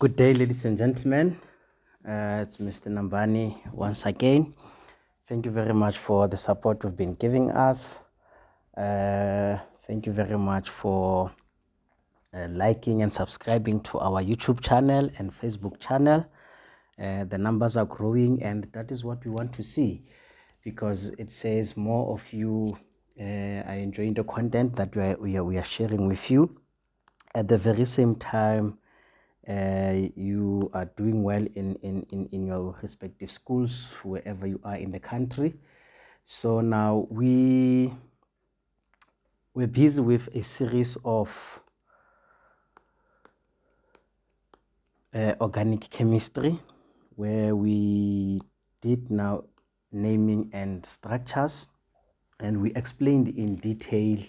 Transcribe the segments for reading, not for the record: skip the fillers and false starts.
Good day, ladies and gentlemen. It's Mr. Nambane once again. Thank you very much for the support you've been giving us. Thank you very much for liking and subscribing to our YouTube channel and Facebook channel. The numbers are growing, and that is what we want to see, because it says more of you are enjoying the content that we are sharing with you. At the very same time, you are doing well in your respective schools, wherever you are in the country. So now we're busy with a series of organic chemistry, where we did now naming and structures, and we explained in detail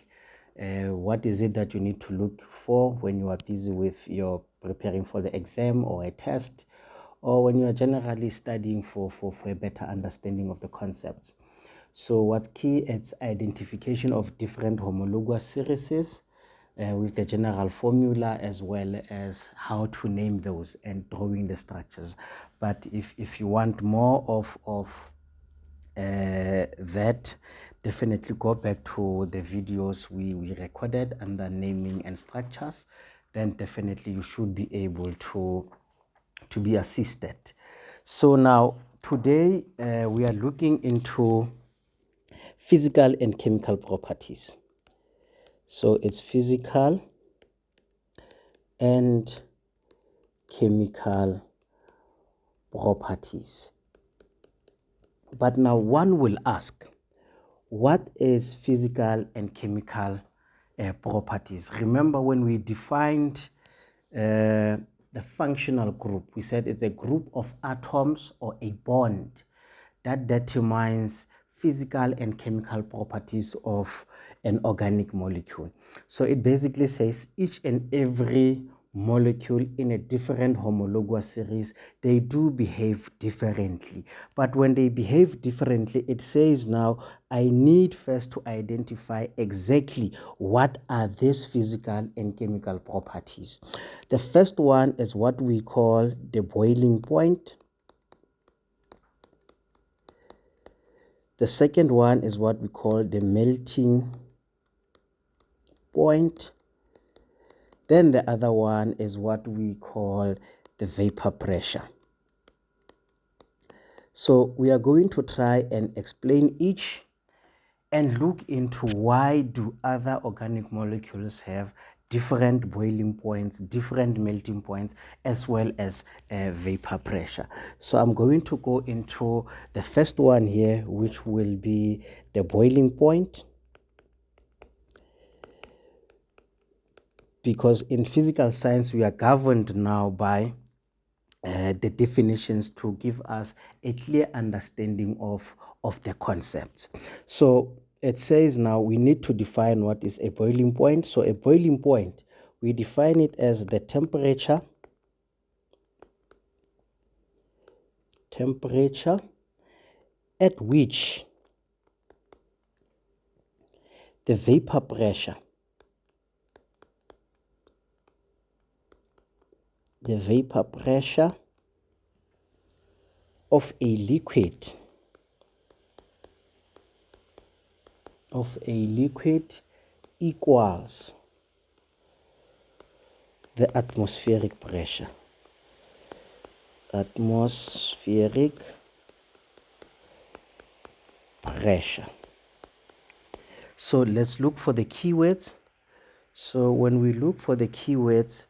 what is it that you need to look for when you are busy with your preparing for the exam or a test, or when you are generally studying for a better understanding of the concepts. So what's key is identification of different homologous series with the general formula, as well as how to name those and drawing the structures. But if you want more of that, definitely go back to the videos we recorded under naming and structures. Then definitely you should be able to be assisted. So now today we are looking into physical and chemical properties. So it's physical and chemical properties. But now one will ask, what is physical and chemical properties? Remember when we defined the functional group, we said it's a group of atoms or a bond that determines physical and chemical properties of an organic molecule. So it basically says each and every molecule in a different homologous series, they do behave differently. But when they behave differently, it says now I need first to identify exactly what are these physical and chemical properties. The first one is what we call the boiling point. The second one is what we call the melting point. Then the other one is what we call the vapor pressure. So we are going to try and explain each and look into why do other organic molecules have different boiling points, different melting points, as well as vapor pressure. So I'm going to go into the first one here, which will be the boiling point, because in physical science we are governed now by the definitions to give us a clear understanding of the concepts. So it says now we need to define what is a boiling point. So a boiling point, we define it as the temperature at which the vapor pressure of a liquid equals the atmospheric pressure. So let's look for the keywords. So when we look for the keywords,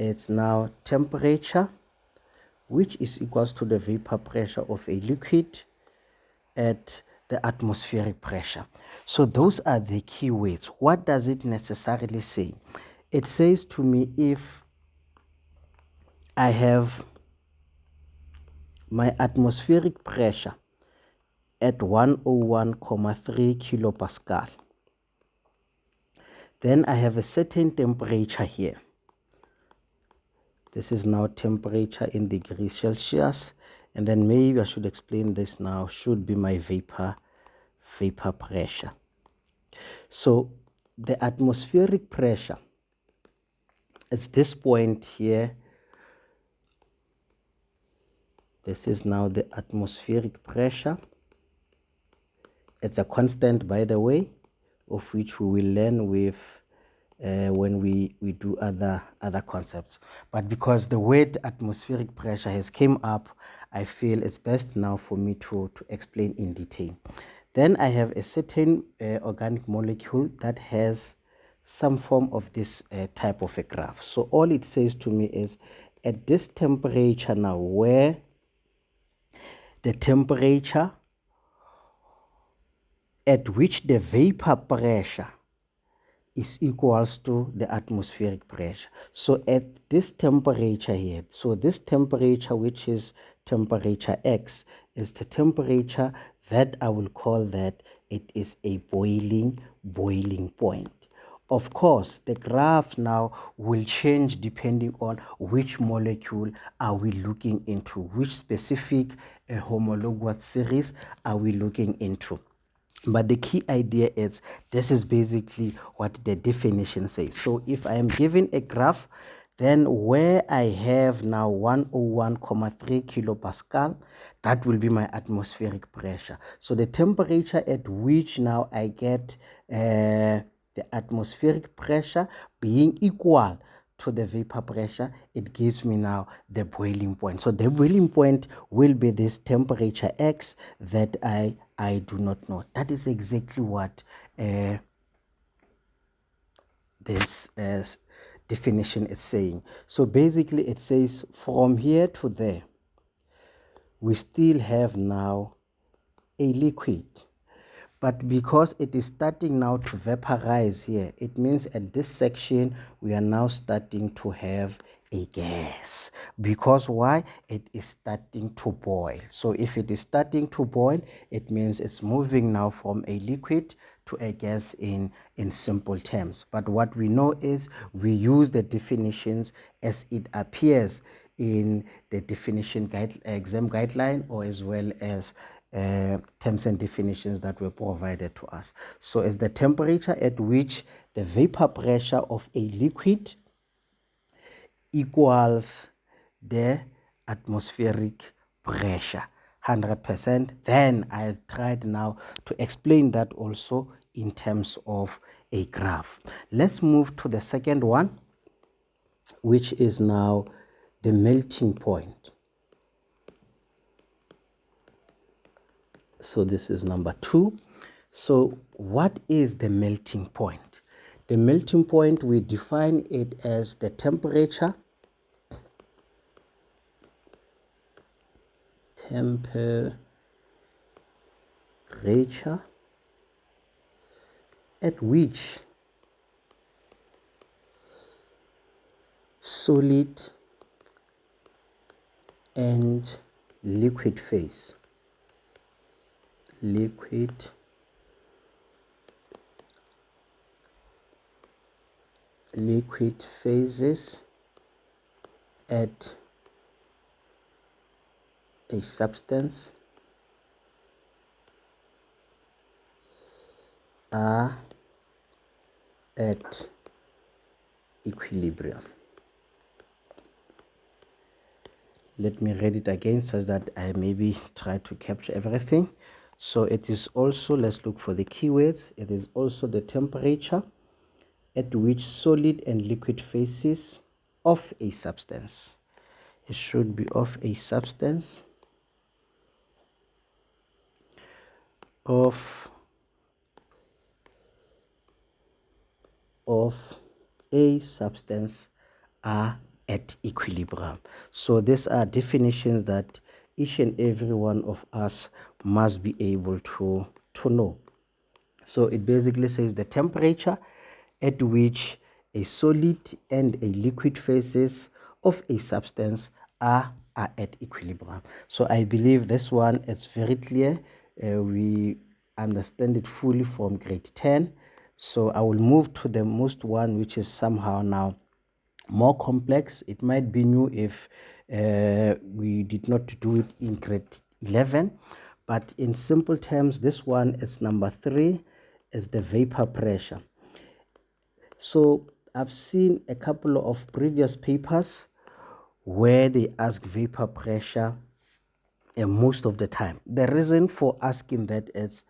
it's now temperature, which is equals to the vapor pressure of a liquid at the atmospheric pressure. So those are the keywords. What does it necessarily say? It says to me, if I have my atmospheric pressure at 101.3 kilopascal, then I have a certain temperature here. This is now temperature in degrees Celsius, and then maybe I should explain this now, should be my vapor pressure. So the atmospheric pressure is this point here This is now the atmospheric pressure. It's a constant, by the way, of which we will learn with when we do other concepts. But because the word atmospheric pressure has came up, I feel it's best now for me to explain in detail. Then I have a certain organic molecule that has some form of this type of a graph. So all it says to me is, at this temperature now, where the temperature at which the vapor pressure is equals to the atmospheric pressure. So at this temperature here, so this temperature, which is temperature X, is the temperature that I will call that it is a boiling point. Of course, the graph now will change depending on which molecule are we looking into, which specific homologous series are we looking into. But the key idea is, this is basically what the definition says. So if I am given a graph, then where I have now 101.3 kilopascal, that will be my atmospheric pressure. So the temperature at which now I get the atmospheric pressure being equal to the vapor pressure, it gives me now the boiling point. So the boiling point will be this temperature X that I do not know. That is exactly what this definition is saying. So basically it says from here to there, we still have now a liquid. But because it is starting now to vaporize here, it means at this section, we are now starting to have a gas. Because why? It is starting to boil. So if it is starting to boil, it means it's moving now from a liquid to a gas in simple terms. But what we know is we use the definitions as it appears in the definition exam guideline, or as well as terms and definitions that were provided to us. So as the temperature at which the vapor pressure of a liquid equals the atmospheric pressure 100%. Then I tried now to explain that also in terms of a graph. Let's move to the second one, which is now the melting point. So this is number 2. So what is the melting point? The melting point, we define it as the temperature at which solid and liquid phase phases at a substance are at equilibrium. Let me read it again so that I maybe try to capture everything. So it is also, let's look for the keywords. It is also the temperature at which solid and liquid phases of a substance. It should be of a substance of a substance are at equilibrium. So these are definitions that each and every one of us must be able to know. So it basically says the temperature at which a solid and a liquid phases of a substance are at equilibrium. So I believe this one is very clear. We understand it fully from grade 10. So I will move to the most one, which is somehow now more complex. It might be new if we did not do it in grade 11. But in simple terms, this one is number 3, is the vapor pressure. So I've seen a couple of previous papers where they ask vapor pressure most of the time. The reason for asking that is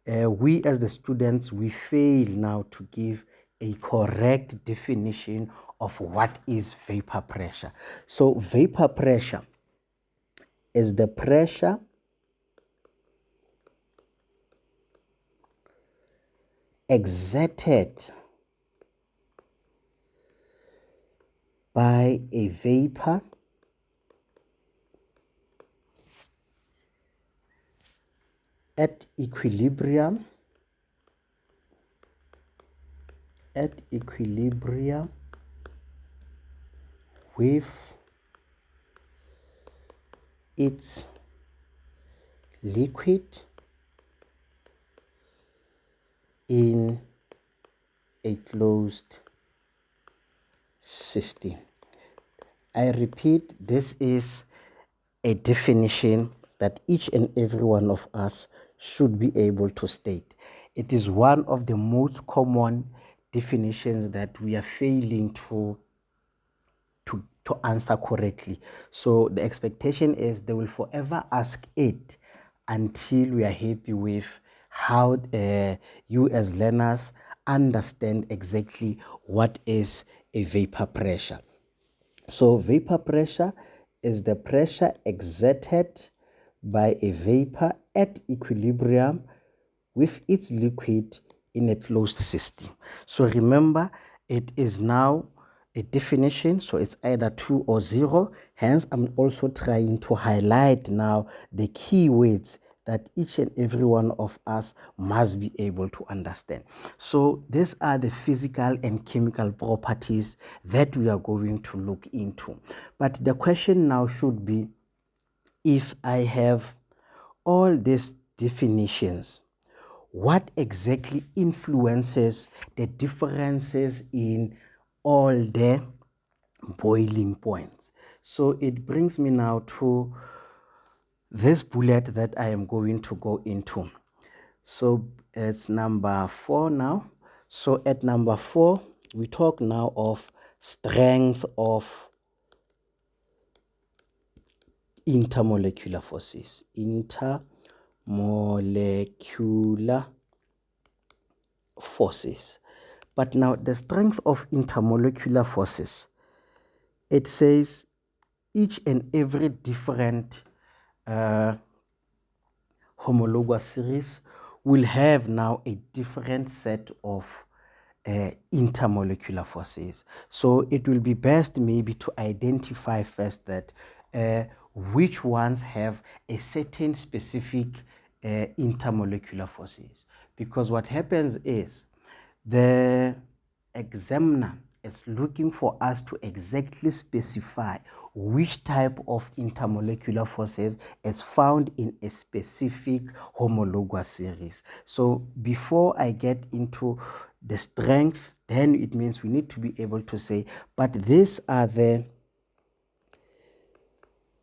we as the students, we fail now to give a correct definition of what is vapor pressure. So vapor pressure is the pressure exerted by a vapor at equilibrium with its liquid in a closed system. I repeat, this is a definition that each and every one of us should be able to state. It is one of the most common definitions that we are failing to answer correctly. So the expectation is they will forever ask it until we are happy with how you as learners understand exactly what is a vapor pressure. So vapor pressure is the pressure exerted by a vapor at equilibrium with its liquid in a closed system. So remember, it is now a definition, so it's either 2 or 0. Hence, I'm also trying to highlight now the key words that each and every one of us must be able to understand. So these are the physical and chemical properties that we are going to look into. But the question now should be, if I have all these definitions, what exactly influences the differences in all the boiling points? So it brings me now to this bullet that I am going to go into. So it's number 4 now. So at number 4, we talk now of strength of intermolecular forces. Intermolecular forces. But now the strength of intermolecular forces, it says each and every different homologous series will have now a different set of intermolecular forces. So it will be best maybe to identify first that which ones have a certain specific intermolecular forces. Because what happens is the examiner is looking for us to exactly specify which type of intermolecular forces is found in a specific homologous series. So before I get into the strength, then it means we need to be able to say, but these are the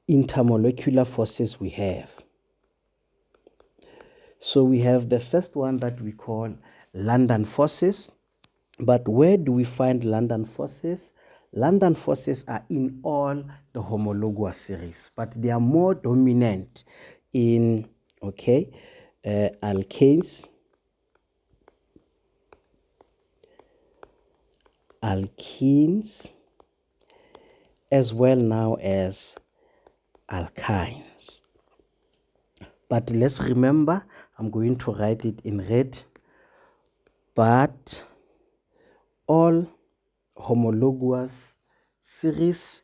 intermolecular forces we have. So we have the first one that we call London forces. But where do we find London forces? London forces are in all the homologous series, but they are more dominant in, alkanes, alkenes, as well now as alkynes. But let's remember, I'm going to write it in red, but all homologous series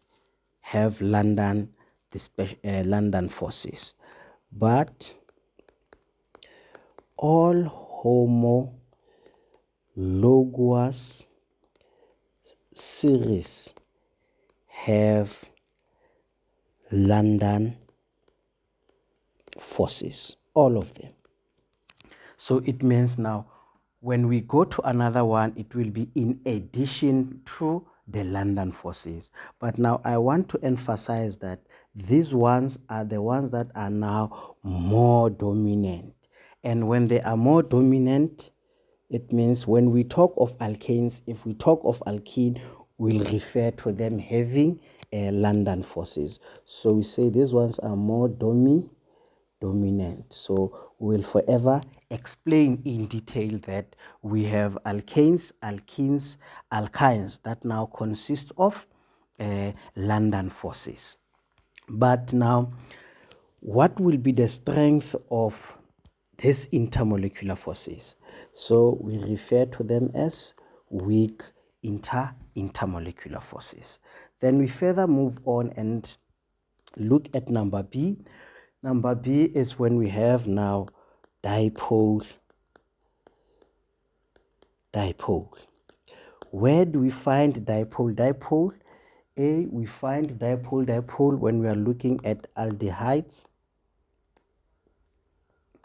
have London forces, but all homologous series have London forces, all of them. So it means now when we go to another one, it will be in addition to the London forces. But now I want to emphasize that these ones are the ones that are now more dominant. And when they are more dominant, it means when we talk of alkanes, if we talk of alkene, we'll refer to them having London forces. So we say these ones are more dominant dominant. So we will forever explain in detail that we have alkanes, alkenes, alkynes that now consist of London forces. But now, what will be the strength of these intermolecular forces? So we refer to them as weak intermolecular forces. Then we further move on and look at number B. Number B is when we have now dipole. Where do we find dipole? Dipole, we find dipole when we are looking at aldehydes,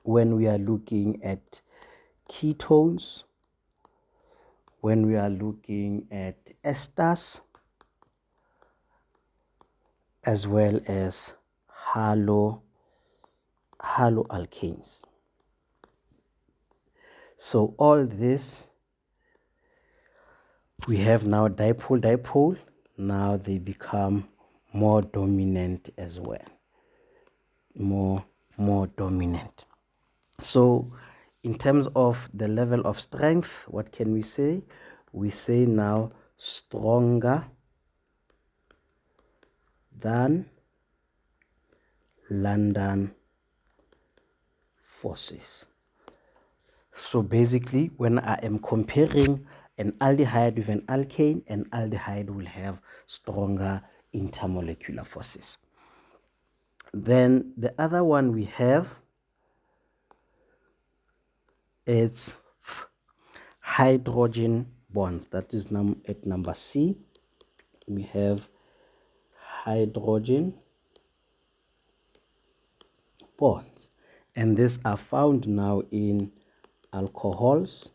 when we are looking at ketones, when we are looking at esters, as well as haloalkanes. So all this, we have now dipole. Now they become more dominant as well. More dominant. So in terms of the level of strength, what can we say? We say now stronger than London forces. So basically, when I am comparing an aldehyde with an alkane, an aldehyde will have stronger intermolecular forces. Then the other one we have is hydrogen bonds. That is at number C. We have hydrogen bonds, and these are found now in alcohols.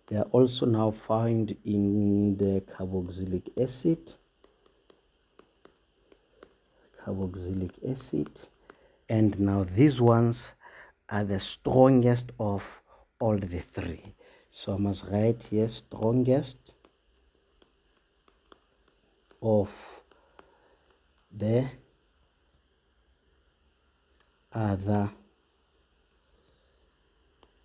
They are also now found in the carboxylic acid, and now these ones are the strongest of all the three. So I must write here strongest of the other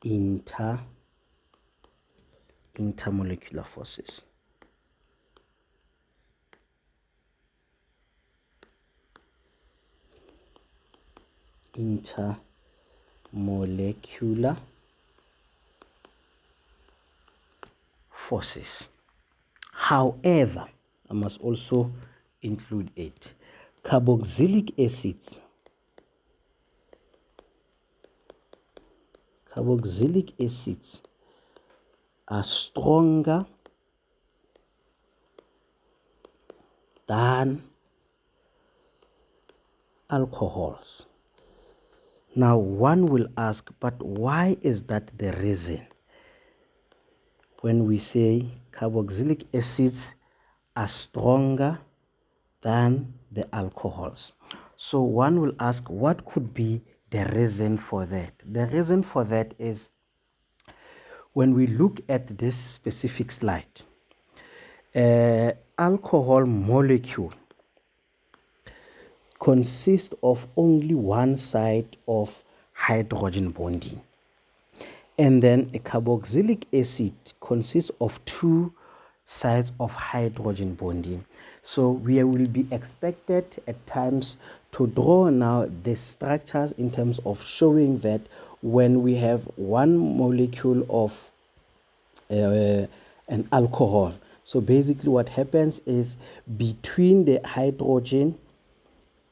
intermolecular forces. Intermolecular forces. However, I must also include it. Carboxylic acids are stronger than alcohols. Now one will ask, but why is that the reason? When we say carboxylic acids are stronger than the alcohols. So one will ask, what could be the reason for that? The reason for that is when we look at this specific slide, alcohol molecule consists of only one side of hydrogen bonding, and then a carboxylic acid consists of two sides of hydrogen bonding. So we will be expected at times to draw now the structures in terms of showing that when we have one molecule of an alcohol, so basically what happens is between the hydrogen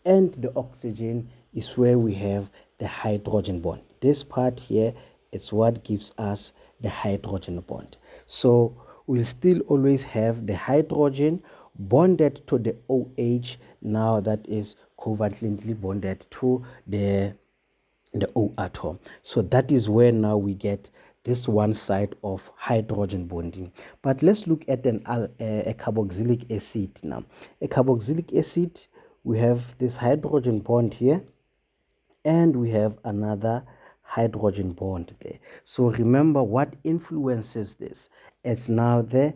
and the oxygen is where we have the hydrogen bond. This part here is what gives us the hydrogen bond. So we'll still always have the hydrogen bonded to the OH, now that is covalently bonded to the O atom. So that is where now we get this one side of hydrogen bonding. But let's look at a carboxylic acid now. A carboxylic acid, we have this hydrogen bond here, and we have another hydrogen bond there. So remember what influences this. It's now the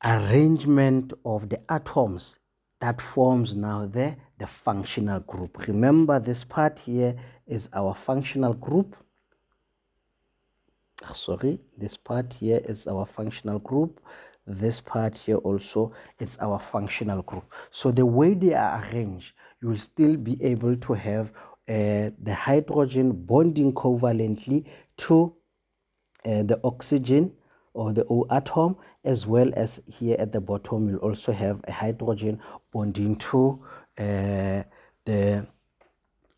arrangement of the atoms that forms now the the functional group. Remember, this part here is our functional group. Sorry, this part here is our functional group. This part here also is our functional group. So the way they are arranged, you will still be able to have the hydrogen bonding covalently to the oxygen or the O atom, as well as here at the bottom you'll also have a hydrogen bonding to the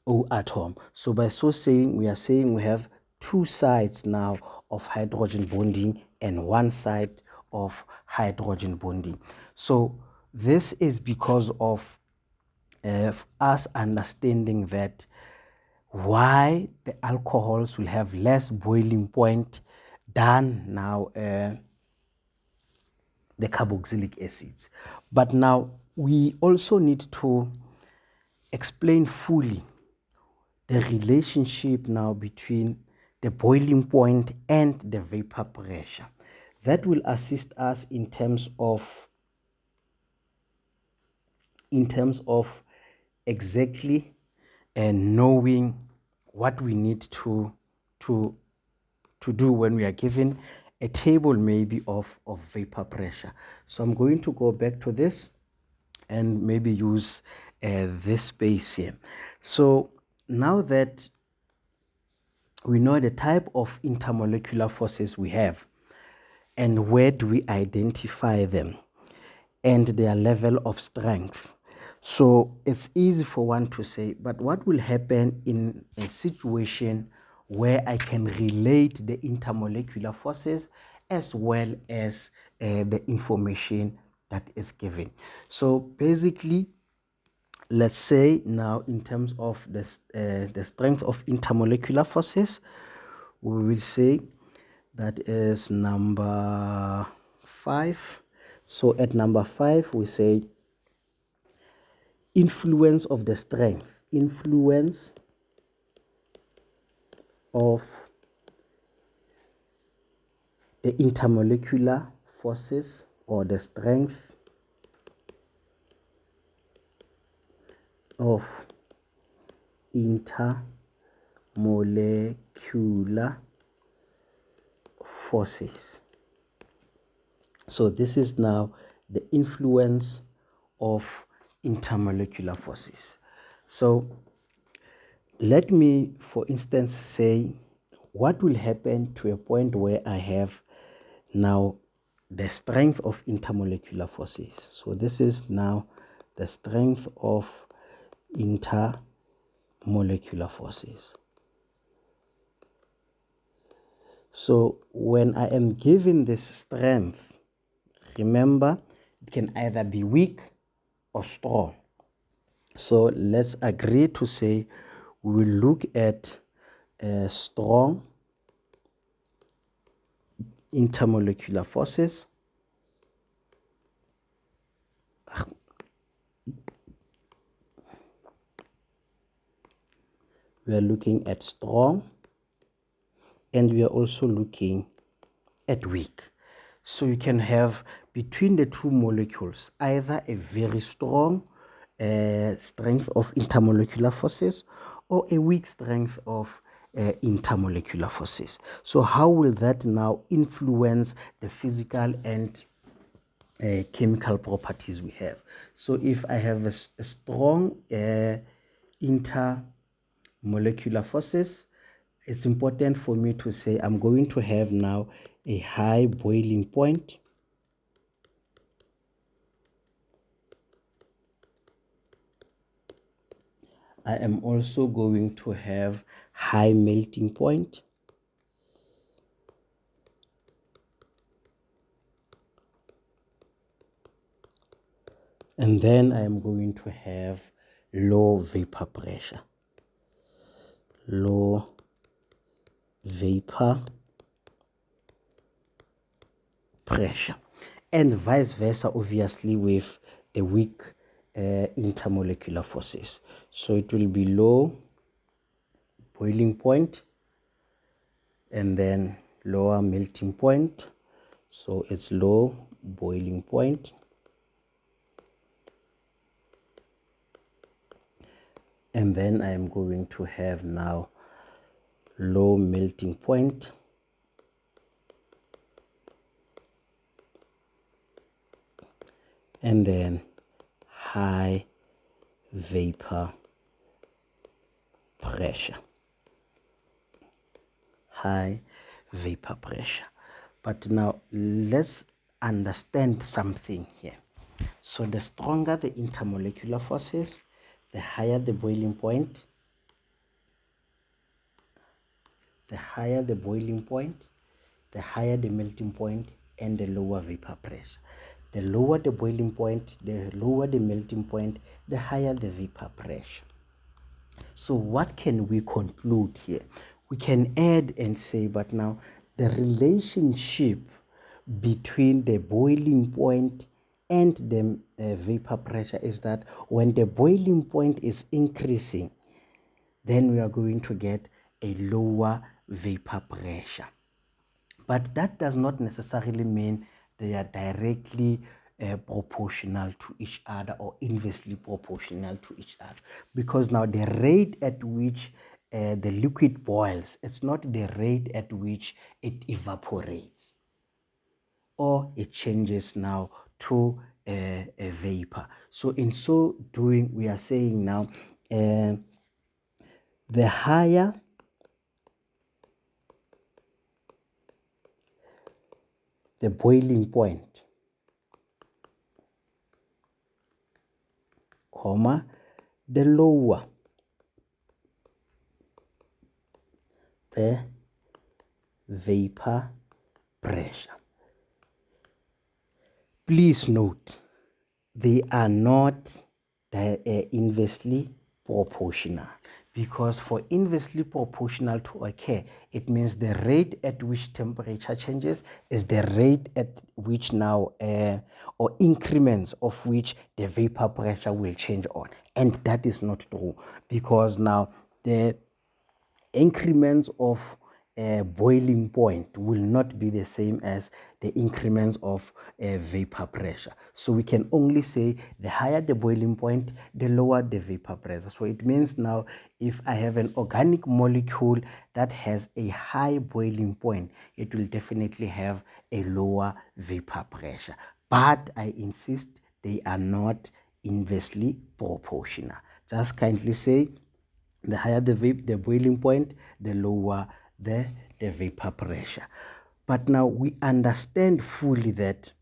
O atom. So by so saying, we are saying we have two sides now of hydrogen bonding and one side of hydrogen bonding. So this is because of us understanding that why the alcohols will have less boiling point than now the carboxylic acids. But now we also need to explain fully the relationship now between the boiling point and the vapor pressure. That will assist us in terms of exactly knowing what we need to do when we are given a table maybe of vapor pressure. So I'm going to go back to this and maybe use this space here. So now that we know the type of intermolecular forces we have and where do we identify them and their level of strength. So it's easy for one to say, but what will happen in a situation where I can relate the intermolecular forces as well as the information that is given? So basically, let's say now in terms of the strength of intermolecular forces, we will say that is number 5. So at number 5 we say influence of the strength, influence of the intermolecular forces or the strength of intermolecular forces. So this is now the influence of intermolecular forces. So let me, for instance, say what will happen to a point where I have now the strength of intermolecular forces. So this is now the strength of intermolecular forces. So when I am given this strength, remember, it can either be weak or strong. So let's agree to say we will look at strong intermolecular forces. We are looking at strong and we are also looking at weak. So you can have between the two molecules either a very strong strength of intermolecular forces or a weak strength of intermolecular forces. So how will that now influence the physical and chemical properties we have? So if I have a strong intermolecular forces, it's important for me to say I'm going to have now a high boiling point. I am also going to have high melting point. And then I am going to have low vapor pressure. Low vapor pressure. And vice versa, obviously, with the weak intermolecular forces. So it will be low boiling point and then lower melting point. So it's low boiling point And then I am going to have now low melting point, and then high vapor pressure. High vapor pressure. But now let's understand something here. So the stronger the intermolecular forces, the higher the boiling point, the higher the boiling point, the higher the melting point, and the lower vapor pressure. The lower the boiling point, the lower the melting point, the higher the vapor pressure. So what can we conclude here? We can add and say, but now the relationship between the boiling point and the vapor pressure is that when the boiling point is increasing, then we are going to get a lower vapor pressure. But that does not necessarily mean they are directly proportional to each other or inversely proportional to each other, because now the rate at which the liquid boils, it's not the rate at which it evaporates or it changes now to a vapor. So in so doing, we are saying now the higher the boiling point, comma, the lower the vapor pressure. Please note, they are not inversely proportional, because for inversely proportional to occur, it means the rate at which temperature changes is the rate at which now or increments of which the vapor pressure will change on, and that is not true, because now the increments of boiling point will not be the same as the increments of vapor pressure. So we can only say the higher the boiling point, the lower the vapor pressure. So it means now if I have an organic molecule that has a high boiling point, it will definitely have a lower vapor pressure. But I insist they are not inversely proportional. Just kindly say the higher the boiling point, the lower the vapor pressure. But now we understand fully that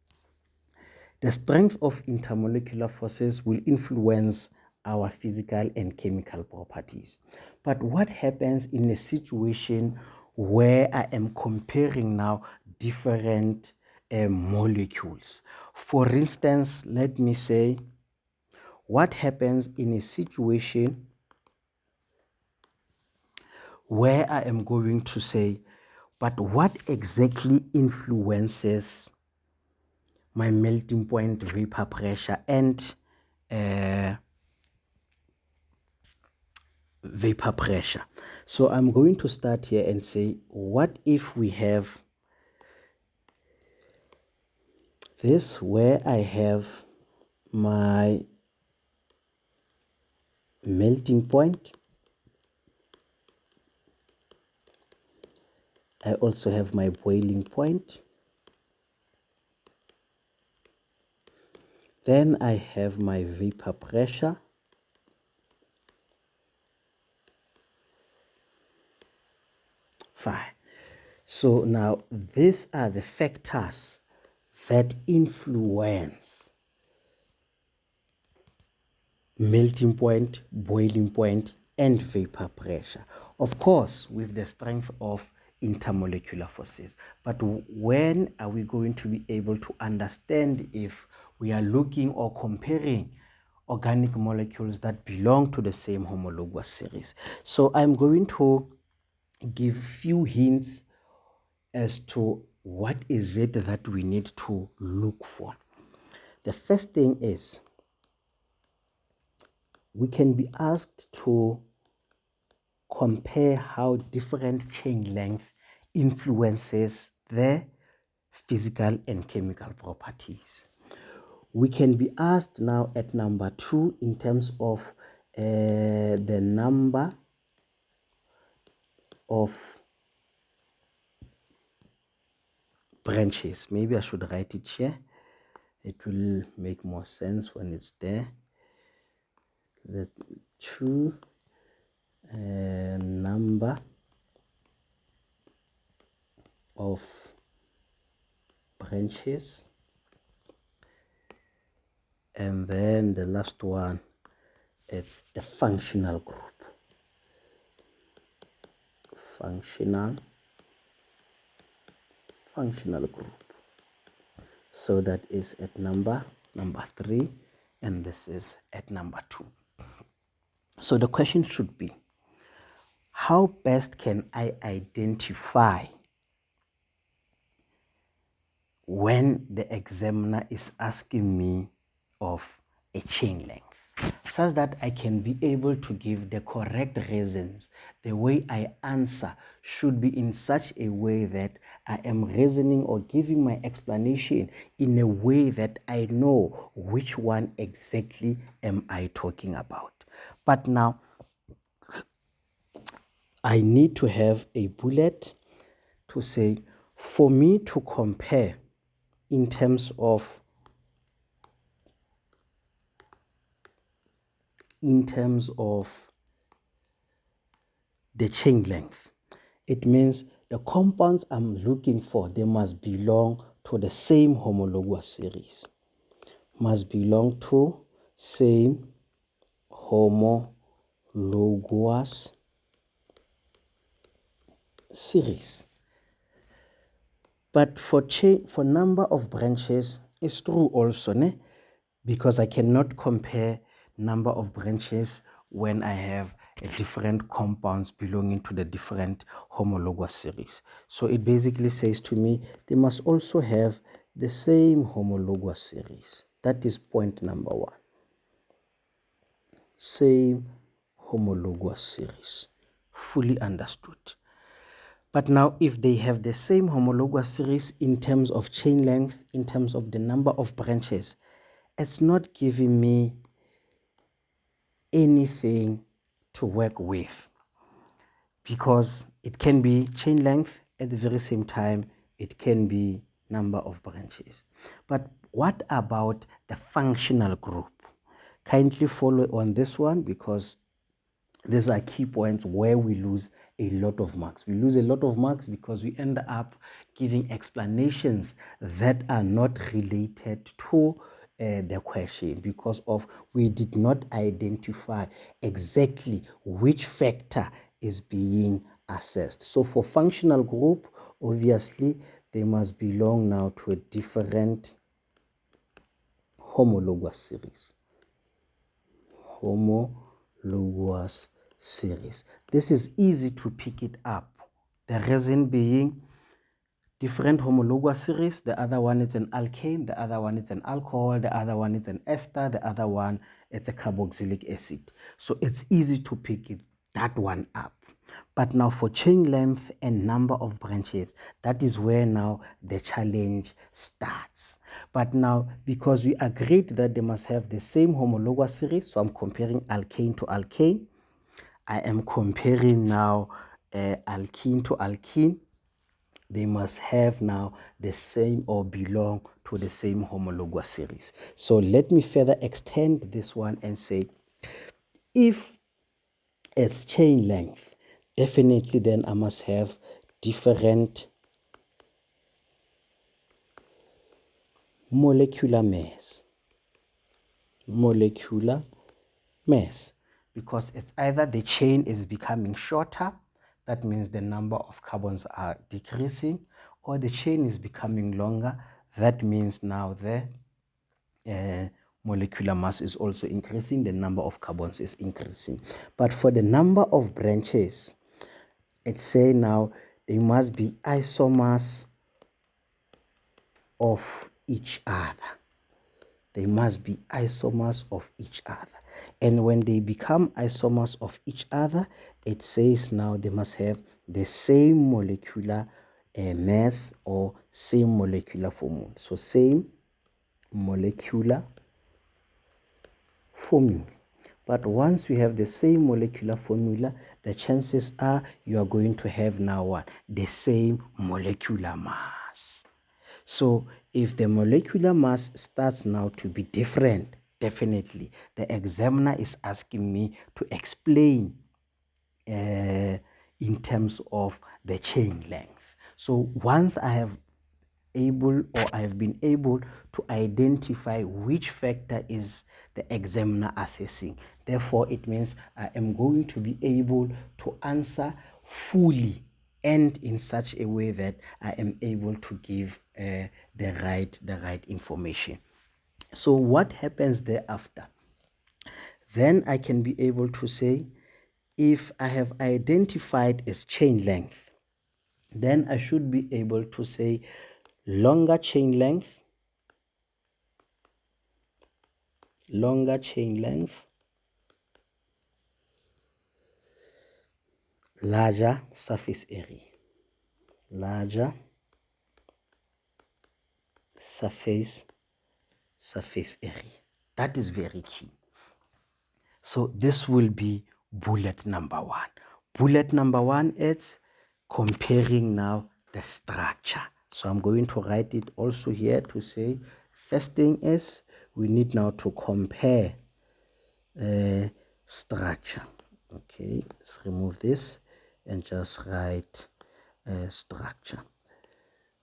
the strength of intermolecular forces will influence our physical and chemical properties. But what happens in a situation where I am comparing now different molecules? For instance, let me say, what happens in a situation where I am going to say, but what exactly influences my melting point vapor pressure and vapor pressure? So I'm going to start here and say, what if we have this where I have my melting point, I also have my boiling point, then I have my vapor pressure, fine. So now these are the factors that influence melting point, boiling point, and vapor pressure. Of course, with the strength of intermolecular forces. But when are we going to be able to understand if we are looking or comparing organic molecules that belong to the same homologous series? So I'm going to give few hints as to what is it that we need to look for. The first thing is, we can be asked to compare how different chain length influences the physical and chemical properties. We can be asked now at number 2 in terms of the number of branches. Maybe I should write it here. It will make more sense when it's there. The two number of branches, and then the last one, it's the functional group. Functional group. So that is at number 3, and this is at number 2. So the question should be, how best can I identify when the examiner is asking me of a chain length, such that I can be able to give the correct reasons? The way I answer should be in such a way that I am reasoning or giving my explanation in a way that I know which one exactly am I talking about. But now, I need to have a bullet to say, for me to compare in terms of the chain length, it means the compounds I'm looking for, they must belong to the same homologous series. Must belong to same homologous series. But for number of branches, it's true also, ne? Because I cannot compare number of branches when I have different compounds belonging to the different homologous series. So it basically says to me, they must also have the same homologous series. That is point number 1. Same homologous series. Fully understood. But now, if they have the same homologous series in terms of chain length, in terms of the number of branches, it's not giving me anything to work with, because it can be chain length, at the very same time it can be number of branches. But what about the functional group? Kindly follow on this one, because these are key points where we lose a lot of marks. We lose a lot of marks because we end up giving explanations that are not related to the question, because of we did not identify exactly which factor is being assessed. So for functional group, obviously they must belong now to a different homologous series. Homologous series. This is easy to pick it up. The reason being, different homologous series. The other one is an alkane, the other one is an alcohol, the other one is an ester, the other one it's a carboxylic acid. So it's easy to pick that one up. But now for chain length and number of branches, that is where now the challenge starts. But now, because we agreed that they must have the same homologous series, so I'm comparing alkane to alkane. I am comparing now alkene to alkene. They must have now the same or belong to the same homologous series. So let me further extend this one and say, if it's chain length, definitely then I must have different molecular mass. Molecular mass. Because it's either the chain is becoming shorter, that means the number of carbons are decreasing, or the chain is becoming longer, that means now the molecular mass is also increasing, the number of carbons is increasing. But for the number of branches, it say now they must be isomers of each other. They must be isomers of each other. And when they become isomers of each other, it says now they must have the same molecular mass or same molecular formula. So same molecular formula. But once you have the same molecular formula, the chances are you are going to have now what? The same molecular mass. So if the molecular mass starts now to be different, definitely the examiner is asking me to explain in terms of the chain length. So once I have been able to identify which factor is the examiner assessing, therefore it means I am going to be able to answer fully and in such a way that I am able to give the right information. So what happens thereafter? Then I can be able to say, if I have identified as chain length, then I should be able to say longer chain length, larger surface area, larger surface area. That is very key. So this will be bullet number one. Bullet number one is comparing now the structure. So I'm going to write it also here to say, first thing is we need now to compare structure. Okay, let's remove this and just write structure.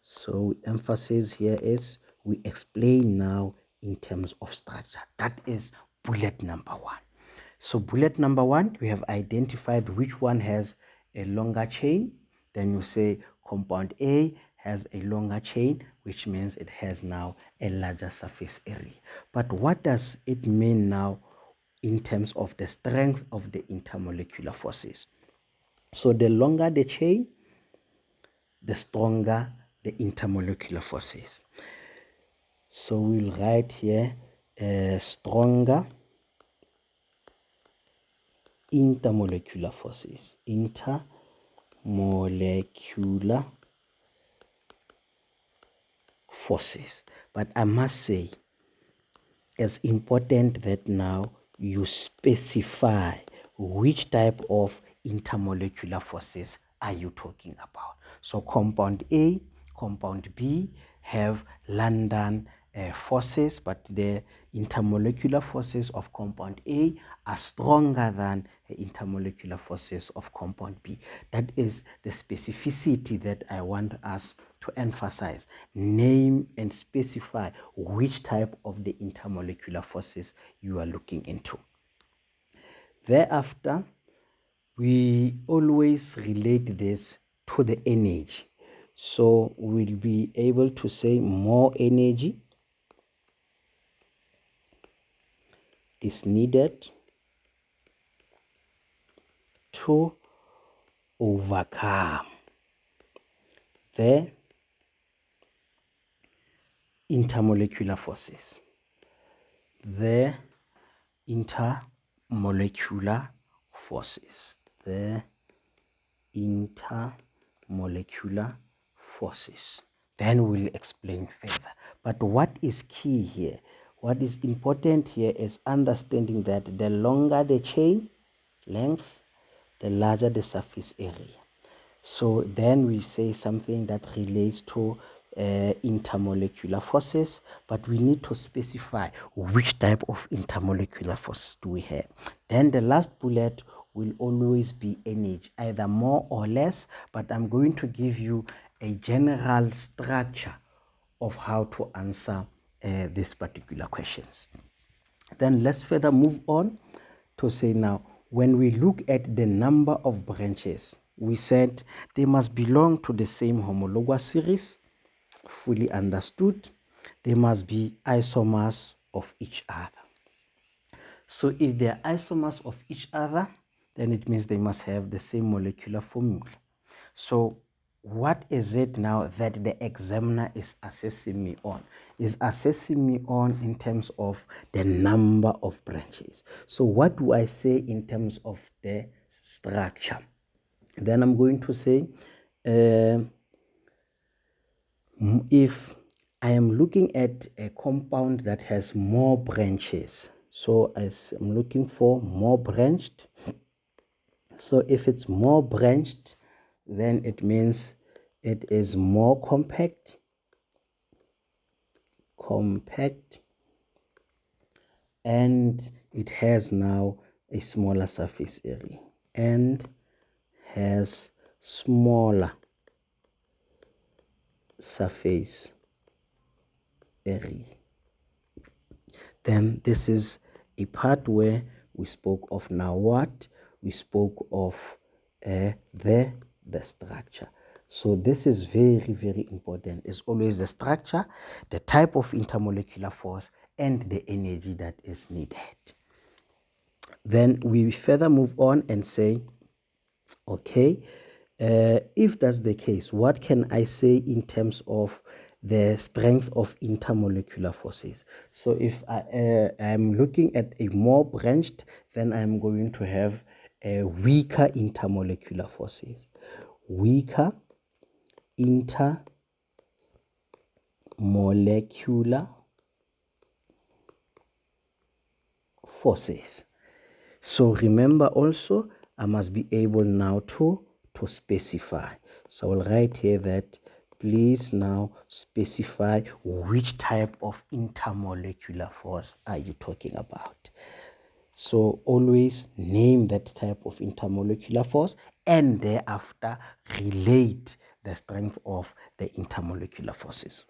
So emphasis here is we explain now in terms of structure. That is bullet number one. So bullet number one, we have identified which one has a longer chain. Then you say compound A has a longer chain, which means it has now a larger surface area. But what does it mean now in terms of the strength of the intermolecular forces? So the longer the chain, the stronger the intermolecular forces. So we'll write here stronger intermolecular forces. Intermolecular forces. But I must say, it's important that now you specify which type of intermolecular forces are you talking about. So compound A, compound B have London forces, but the intermolecular forces of compound A are stronger than the intermolecular forces of compound B. That is the specificity that I want us to emphasize. Name and specify which type of the intermolecular forces you are looking into. Thereafter, we always relate this to the energy. So we'll be able to say more energy is needed to overcome the intermolecular forces. The intermolecular forces. The intermolecular forces. Then we'll explain further. But what is key here? What is important here is understanding that the longer the chain length, the larger the surface area. So then we say something that relates to intermolecular forces, but we need to specify which type of intermolecular force do we have. Then the last bullet will always be energy, either more or less, but I'm going to give you a general structure of how to answer these particular questions. Then let's further move on to say now, when we look at the number of branches, we said they must belong to the same homologous series, fully understood. They must be isomers of each other. So if they are isomers of each other, then it means they must have the same molecular formula. So what is it now that the examiner is assessing me on? Is assessing me on in terms of the number of branches. So what do I say in terms of the structure? Then I'm going to say, if I am looking at a compound that has more branches, So as I'm looking for more branched. So if it's more branched, then it means it is more compact, and it has now a smaller surface area, and has smaller surface area. Then this is a part where we spoke of now what? We spoke of the structure. So this is very, very important. It's always the structure, the type of intermolecular force, and the energy that is needed. Then we further move on and say, okay, if that's the case, what can I say in terms of the strength of intermolecular forces? So if I'm looking at a more branched, then I'm going to have a weaker intermolecular forces. Weaker intermolecular forces. So remember also, I must be able now to specify. So I will write here that please now specify which type of intermolecular force are you talking about. So always name that type of intermolecular force and thereafter relate the strength of the intermolecular forces.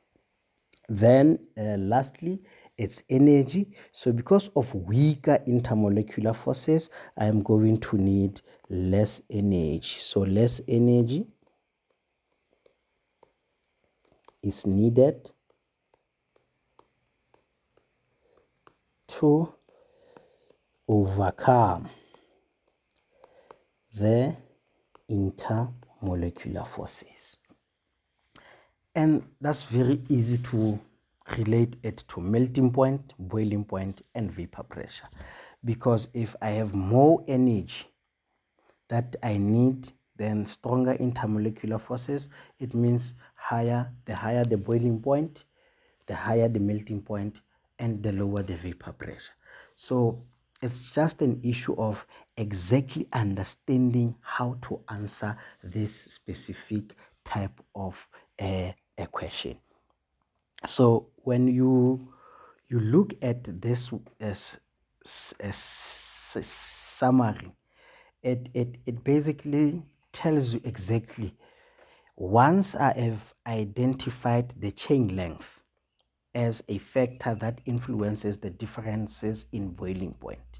Then lastly, it's energy. So because of weaker intermolecular forces, I am going to need less energy. So less energy is needed to overcome the intermolecular forces. And that's very easy to relate it to melting point, boiling point, and vapor pressure. Because if I have more energy that I need, then stronger intermolecular forces, it means higher the boiling point, the higher the melting point, and the lower the vapor pressure. So it's just an issue of exactly understanding how to answer this specific type of a question. So when you look at this as summary, it basically tells you exactly, once I have identified the chain length as a factor that influences the differences in boiling point,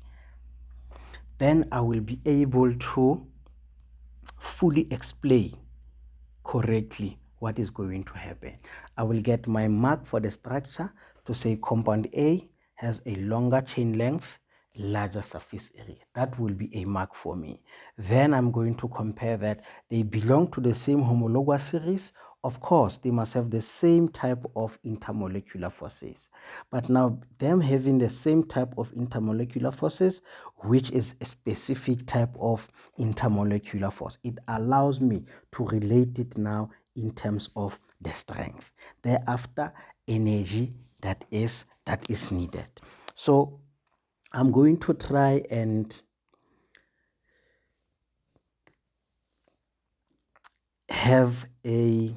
then I will be able to fully explain correctly what is going to happen. I will get my mark for the structure to say compound A has a longer chain length, larger surface area. That will be a mark for me. Then I'm going to compare that they belong to the same homologous series. Of course, they must have the same type of intermolecular forces. But now, them having the same type of intermolecular forces, which is a specific type of intermolecular force, it allows me to relate it now in terms of the strength. Thereafter, energy that is needed. So I'm going to try and have a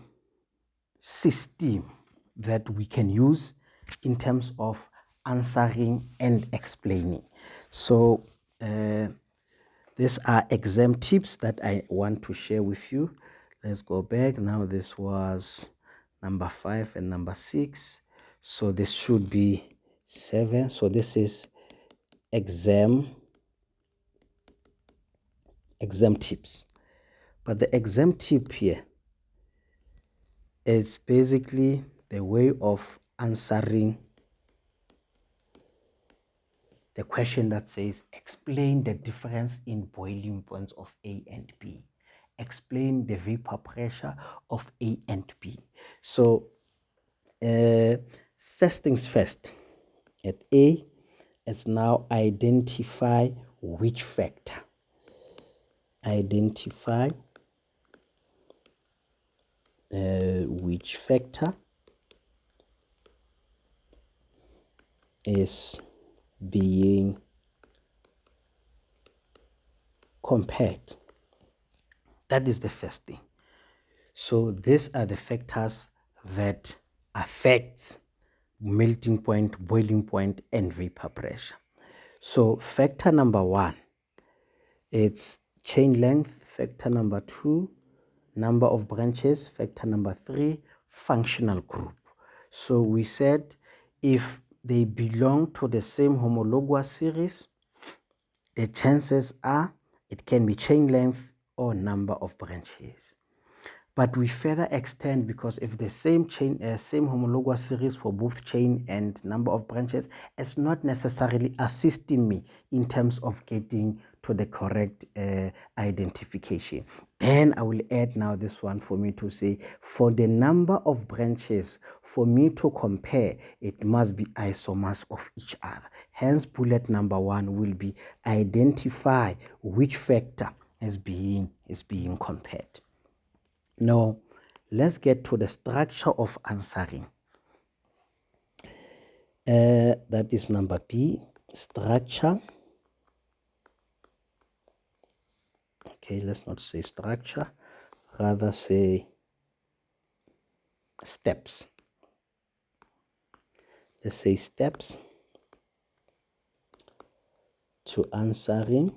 system that we can use in terms of answering and explaining. So these are exam tips that I want to share with you. Let's go back. Now this was number 5 and number 6. So this should be 7. So this is exam tips. But the exam tip here is basically the way of answering the question that says, explain the difference in boiling points of A and B. Explain the vapor pressure of A and B. So first things first, at A, it's now identify which factor. Identify which factor is being compared. That is the first thing. So these are the factors that affects melting point, boiling point, and vapor pressure. So factor number 1, it's chain length. Factor number 2, number of branches. Factor number 3, functional group. So we said if they belong to the same homologous series, the chances are it can be chain length or number of branches. But we further extend, because if the same same homologous series for both chain and number of branches is not necessarily assisting me in terms of getting to the correct identification, then I will add now this one for me to say for the number of branches, for me to compare, it must be isomers of each other. Hence, bullet number 1 will be identify which factor is being compared. Now, let's get to the structure of answering. That is number B, structure. Okay, let's not say structure, rather say steps. Let's say steps to answering.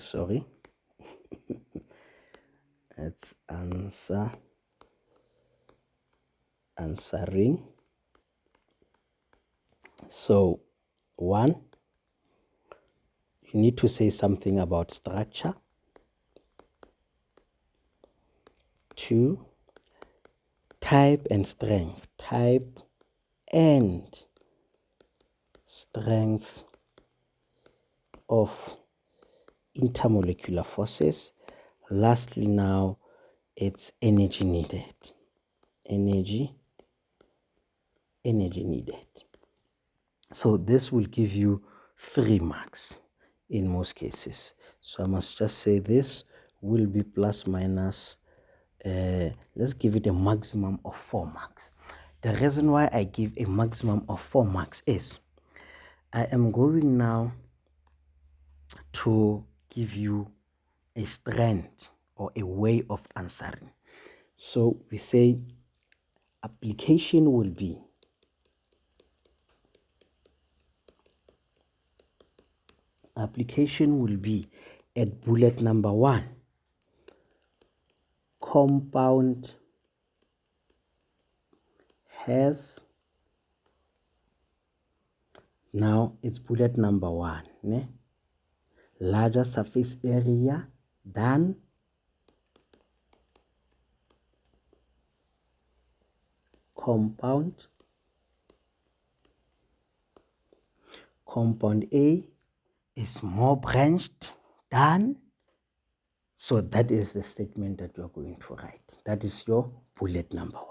Sorry. It's answering. So 1, you need to say something about structure. 2, type and strength. Type and strength of intermolecular forces. Lastly, now it's energy needed. Energy needed. So this will give you 3 marks in most cases. So I must just say this will be plus minus, let's give it a maximum of 4 marks. The reason why I give a maximum of 4 marks is I am going now to give you a strand or a way of answering. So we say application will be at bullet number 1, compound has, now it's bullet number 1, larger surface area than compound A is more branched than. So that is the statement that you're going to write. That is your bullet number 1.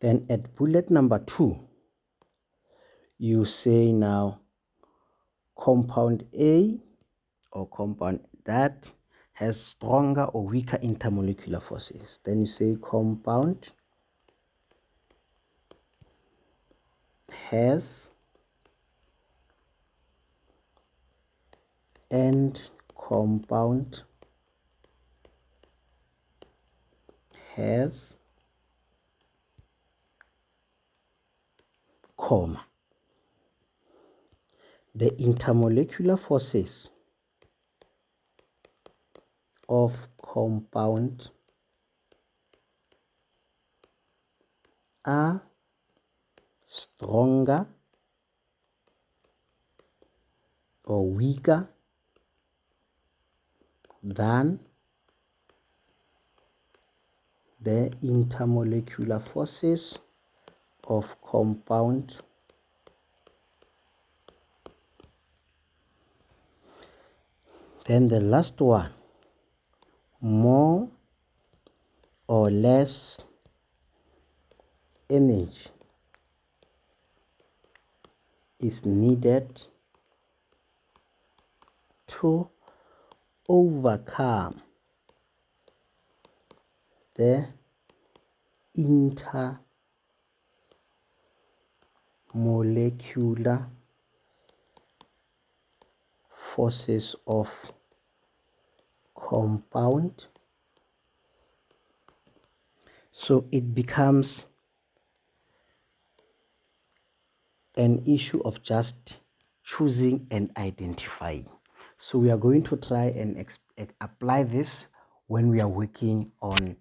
Then at bullet number 2, you say now compound A or compound that has stronger or weaker intermolecular forces. Then you say compound has and compound has, comma, the intermolecular forces of compound are stronger or weaker than the intermolecular forces of compound Then the last one, more or less energy is needed to overcome the intermolecular forces of compound. So it becomes an issue of just choosing and identifying. So we are going to try and apply this when we are working on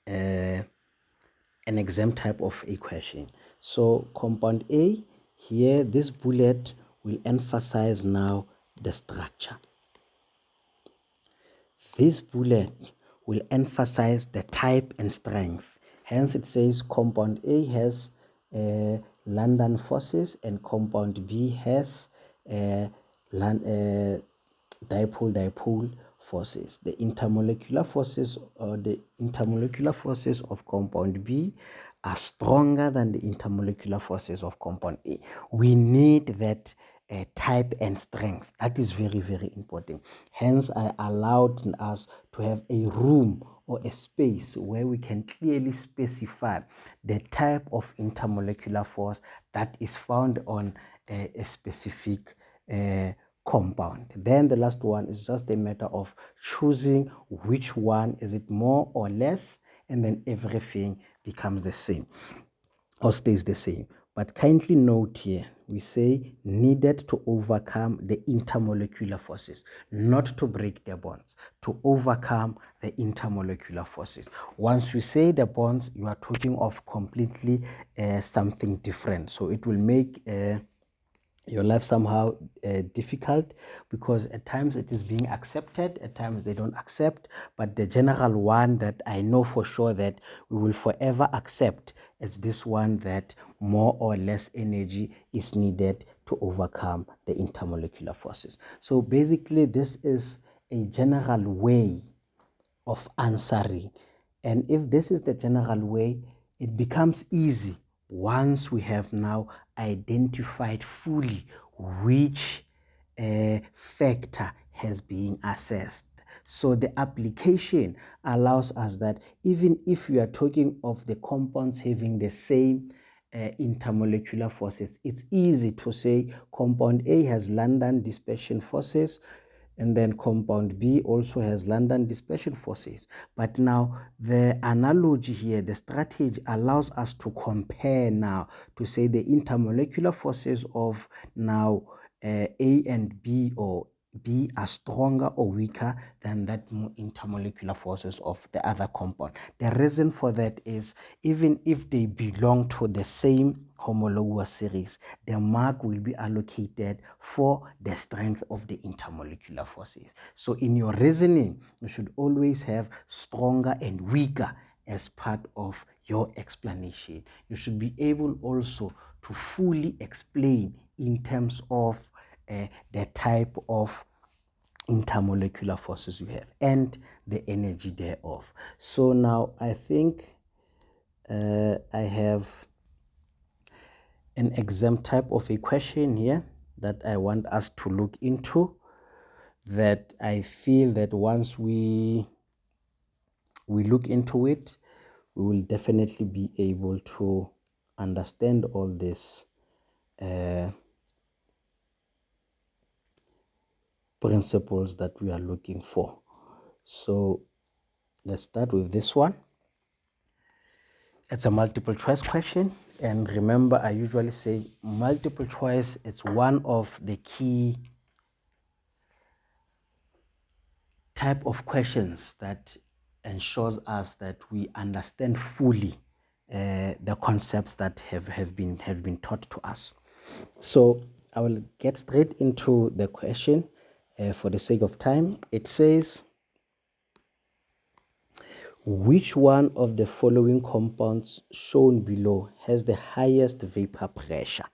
an exam type of equation. So compound A, here this bullet will emphasize now the structure. This bullet will emphasize the type and strength. Hence it says compound A has London forces and compound B has dipole forces. The intermolecular forces of compound B are stronger than the intermolecular forces of compound A. We need that type and strength. That is very, very important. Hence, I allowed us to have a room or a space where we can clearly specify the type of intermolecular force that is found on a specific compound. Then the last one is just a matter of choosing which one, is it more or less, and then everything becomes the same or stays the same. But kindly note here, we say needed to overcome the intermolecular forces, not to break the bonds, to overcome the intermolecular forces. Once we say the bonds, you are talking of completely something different. So it will make your life somehow difficult, because at times it is being accepted, at times they don't accept. But the general one that I know for sure that we will forever accept is this one, that more or less energy is needed to overcome the intermolecular forces. So basically this is a general way of answering. And if this is the general way, it becomes easy once we have now identified fully which factor has been assessed. So the application allows us that even if we are talking of the compounds having the same intermolecular forces, it's easy to say compound A has London dispersion forces, and then compound B also has London dispersion forces. But now the analogy here, the strategy allows us to compare now, to say the intermolecular forces of now A and B, or B, are stronger or weaker than that intermolecular forces of the other compound. The reason for that is, even if they belong to the same homologous series, the mark will be allocated for the strength of the intermolecular forces. So in your reasoning, you should always have stronger and weaker as part of your explanation. You should be able also to fully explain in terms of the type of intermolecular forces you have and the energy thereof. So now I think I have an exam type of a question here that I want us to look into, that I feel that once we look into it, we will definitely be able to understand all this principles that we are looking for. So let's start with this one. It's a multiple choice question, and remember, I usually say multiple choice, it's one of the key type of questions that ensures us that we understand fully the concepts that have been taught to us. So I will get straight into the question for the sake of time. It says, which one of the following compounds shown below has the highest vapor pressure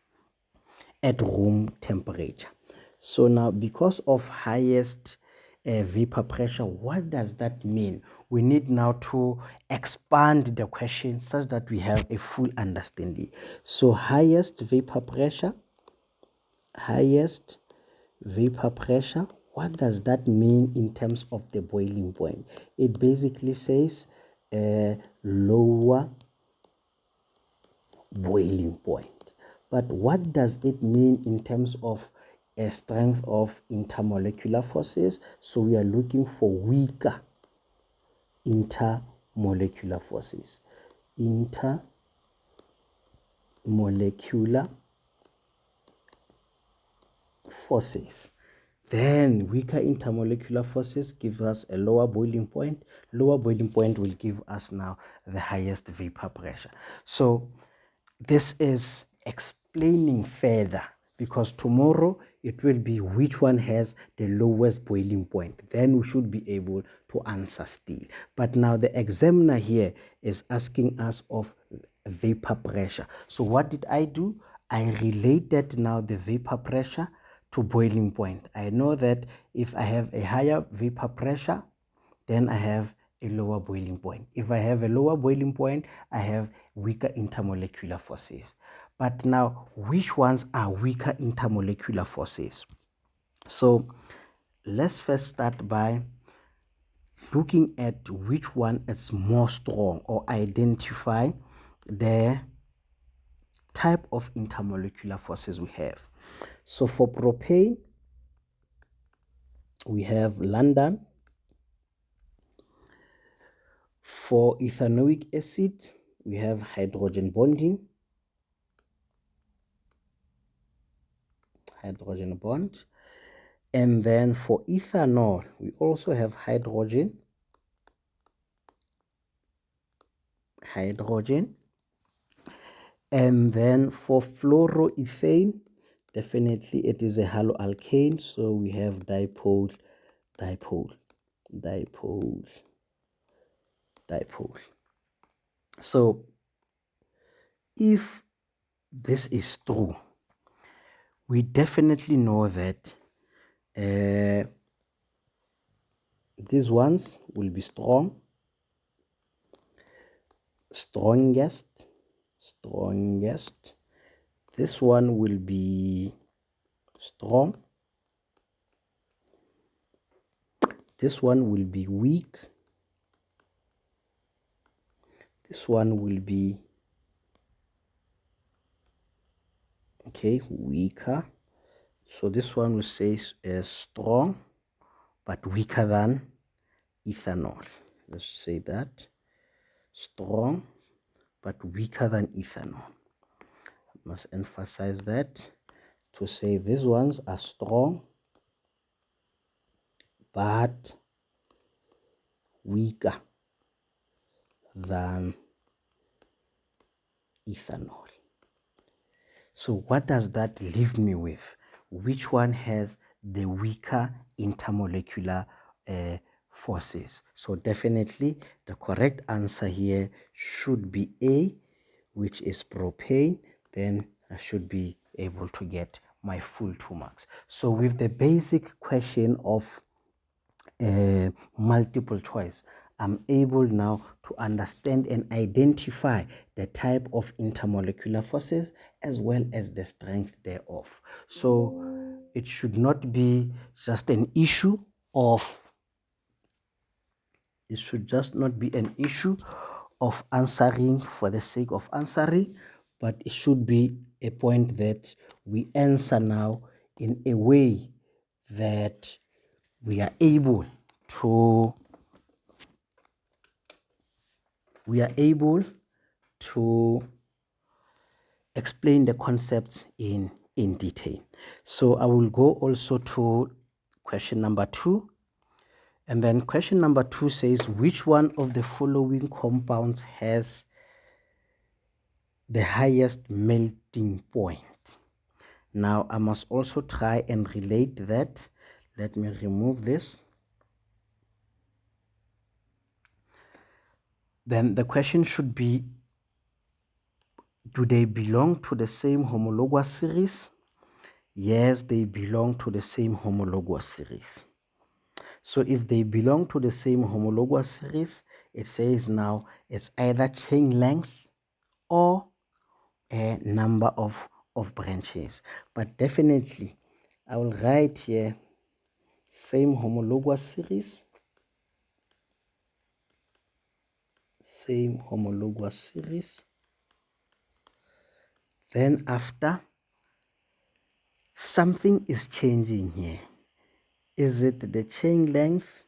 at room temperature? So now, because of highest vapor pressure, what does that mean? We need now to expand the question such that we have a full understanding. So highest vapor pressure, what does that mean in terms of the boiling point? It basically says lower boiling point. But what does it mean in terms of a strength of intermolecular forces? So we are looking for weaker intermolecular forces. Intermolecular forces. Then weaker intermolecular forces give us a lower boiling point. Lower boiling point will give us now the highest vapor pressure. So this is explaining further, because tomorrow it will be which one has the lowest boiling point. Then we should be able to answer still. But now the examiner here is asking us of vapor pressure. So what did I do? I related now the vapor pressure to boiling point. I know that if I have a higher vapor pressure, then I have a lower boiling point. If I have a lower boiling point, I have weaker intermolecular forces. But now, which ones are weaker intermolecular forces? So let's first start by looking at which one is more strong, or identify the type of intermolecular forces we have. So for propane, we have London. For ethanoic acid, we have hydrogen bonding, hydrogen bond. And then for ethanol, we also have hydrogen. And then for fluoroethane, definitely it is a haloalkane, so we have dipole. So if this is true, we definitely know that these ones will be strongest. This one will be strong. This one will be weak. This one will be weaker. So this one will say strong but weaker than ethanol. Let's say that. Strong but weaker than ethanol. I must emphasize that to say these ones are strong but weaker than ethanol. So what does that leave me with? Which one has the weaker intermolecular forces? So definitely the correct answer here should be A, which is propane. Then I should be able to get my full 2 marks. So with the basic question of multiple choice, I'm able now to understand and identify the type of intermolecular forces as well as the strength thereof. So it should not be just an issue of answering for the sake of answering, but it should be a point that we answer now in a way that we are able to explain the concepts in detail. So I will go also to question number 2. And then question number 2 says, which one of the following compounds has the highest melting point? Now I must also try and relate that. Let me remove this. Then the question should be, do they belong to the same homologous series? Yes, they belong to the same homologous series. So if they belong to the same homologous series, it says now it's either chain length or a number of branches. But definitely, I will write here same homologous series. Then after, something is changing here. Is it the chain length?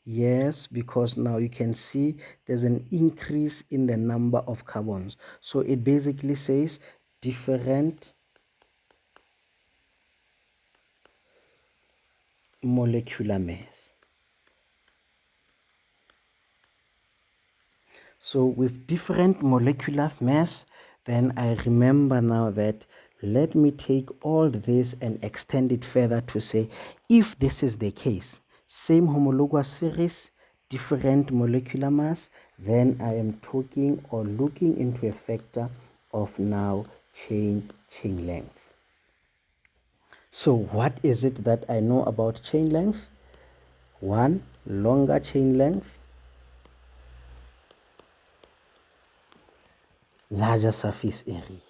Yes, because now you can see there's an increase in the number of carbons. So it basically says different molecular mass. So with different molecular mass, then I remember now that let me take all this and extend it further to say, if this is the case, same homologous series, different molecular mass, then I am talking or looking into a factor of now chain length. So what is it that I know about chain length? One, longer chain length, larger surface area.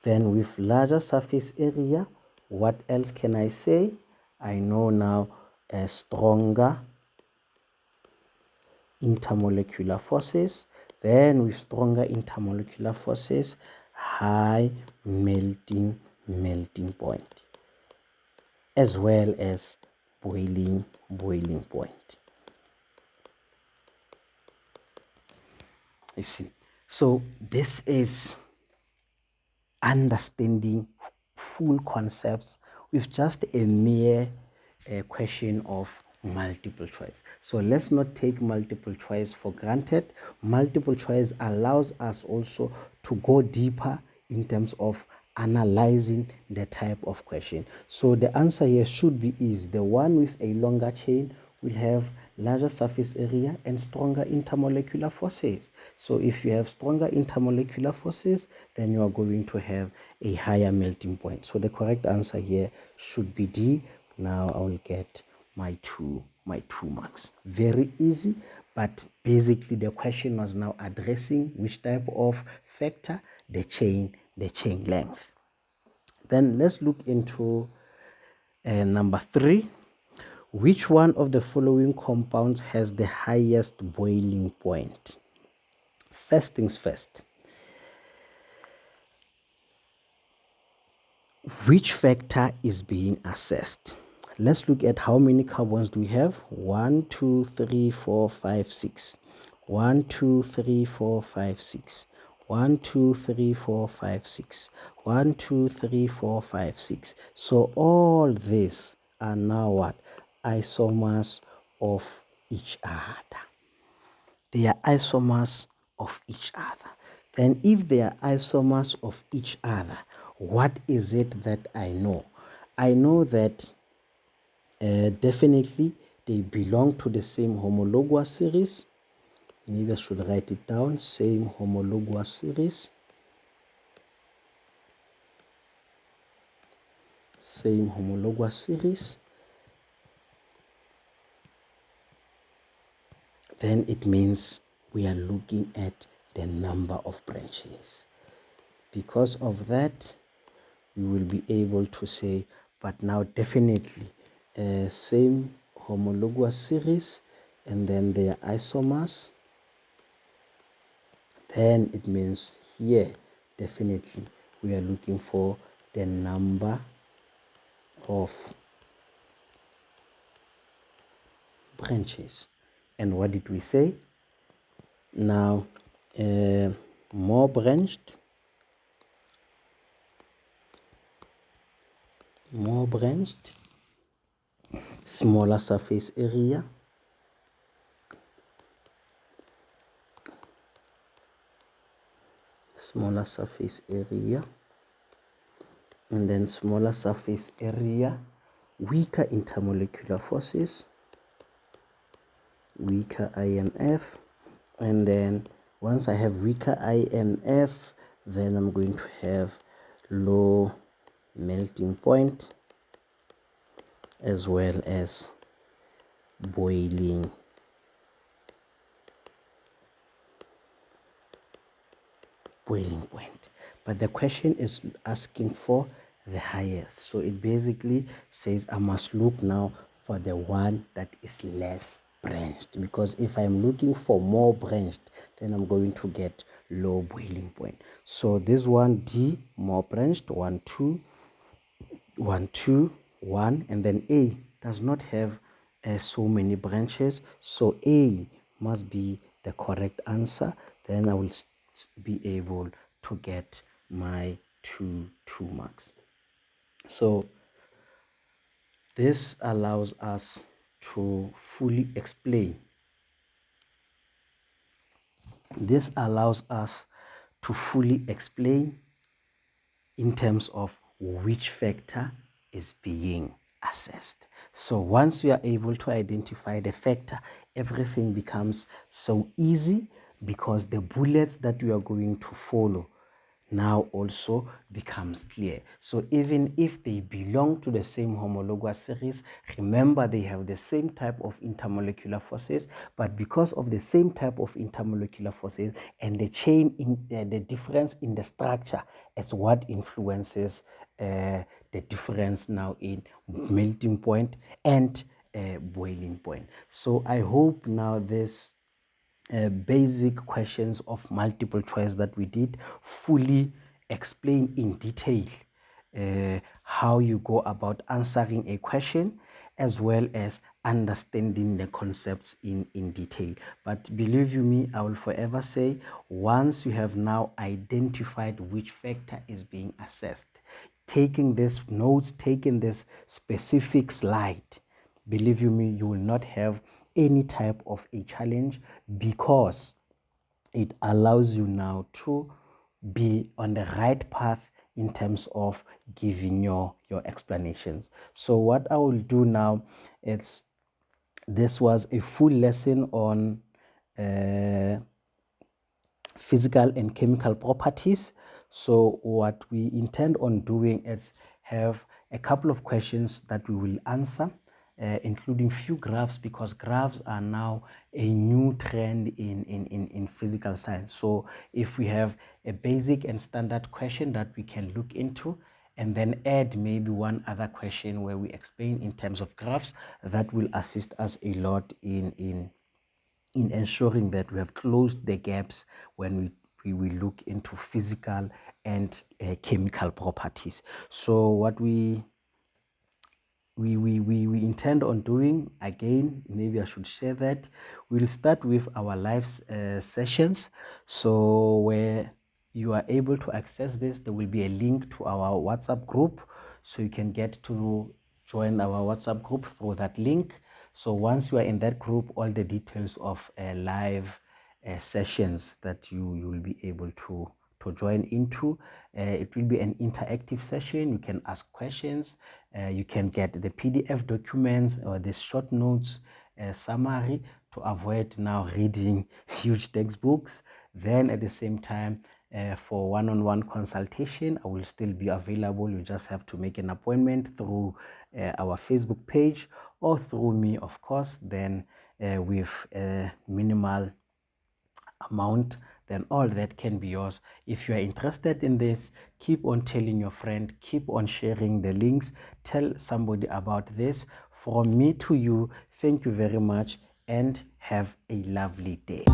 Then with larger surface area, what else can I say? I know now a stronger intermolecular forces. Then with stronger intermolecular forces, high melting point, as well as boiling point. You see, so this is understanding full concepts with just a mere question of multiple choice. So let's not take multiple choice for granted. Multiple choice allows us also to go deeper in terms of analyzing the type of question. So the answer here should be is the one with a longer chain will have larger surface area and stronger intermolecular forces. So if you have stronger intermolecular forces, then you are going to have a higher melting point. So the correct answer here should be D. Now I will get my two marks. Very easy, but basically the question was now addressing which type of factor? The chain length. Then let's look into number 3. Which one of the following compounds has the highest boiling point? First things first. Which factor is being assessed? Let's look at how many carbons do we have. 1, 2, 3, 4, 5, 6. 1, 2, 3, 4, 5, 6. 1, 2, 3, 4, 5, 6. 1, 2, 3, 4, 5, 6. So all these are now what? Isomers of each other. They are isomers of each other. Then if they are isomers of each other, what is it that I know? I know that definitely they belong to the same homologous series. Maybe I should write it down. Same homologous series. Same homologous series. Then it means we are looking at the number of branches. Because of that, we will be able to say, but now definitely same homologous series, and then they are isomers. Then it means here definitely we are looking for the number of branches. And what did we say? Now more branched, smaller surface area, and then smaller surface area, weaker intermolecular forces, weaker IMF, and then once I have weaker IMF, then I'm going to have low melting point as well as boiling point. But the question is asking for the highest, so it basically says I must look now for the one that is less branched, because if I'm looking for more branched, then I'm going to get low boiling point. So this one, D, more branched, 1 2 1 2 1, and then A does not have so many branches, so A must be the correct answer. Then I will be able to get my 2 marks. So this allows us to fully explain. This allows us to fully explain in terms of which factor is being assessed. So once you are able to identify the factor, everything becomes so easy, because the bullets that you are going to follow now also becomes clear. So even if they belong to the same homologous series, remember they have the same type of intermolecular forces, but because of the same type of intermolecular forces and the chain in the difference in the structure, is what influences the difference now in melting point and boiling point. So I hope now this basic questions of multiple choice that we did fully explain in detail how you go about answering a question, as well as understanding the concepts in detail. But believe you me, I will forever say, once you have now identified which factor is being assessed, taking this notes, taking this specific slide, believe you me, you will not have any type of a challenge, because it allows you now to be on the right path in terms of giving your explanations. So what I will do now is, this was a full lesson on physical and chemical properties. So what we intend on doing is have a couple of questions that we will answer, including few graphs, because graphs are now a new trend in physical science. So if we have a basic and standard question that we can look into, and then add maybe one other question where we explain in terms of graphs, that will assist us a lot in ensuring that we have closed the gaps when we will look into physical and chemical properties. So what we intend on doing, again, maybe I should share that, we'll start with our live sessions. So where you are able to access this, there will be a link to our WhatsApp group, so you can get to join our WhatsApp group through that link. So once you are in that group, all the details of live sessions that you will be able to join into. It will be an interactive session. You can ask questions. You can get the PDF documents or the short notes summary to avoid now reading huge textbooks. Then at the same time, for one-on-one consultation, I will still be available. You just have to make an appointment through our Facebook page or through me, of course, then with minimal amount, then all that can be yours. If you are interested in this, keep on telling your friend, keep on sharing the links, tell somebody about this. From me to you, thank you very much and have a lovely day.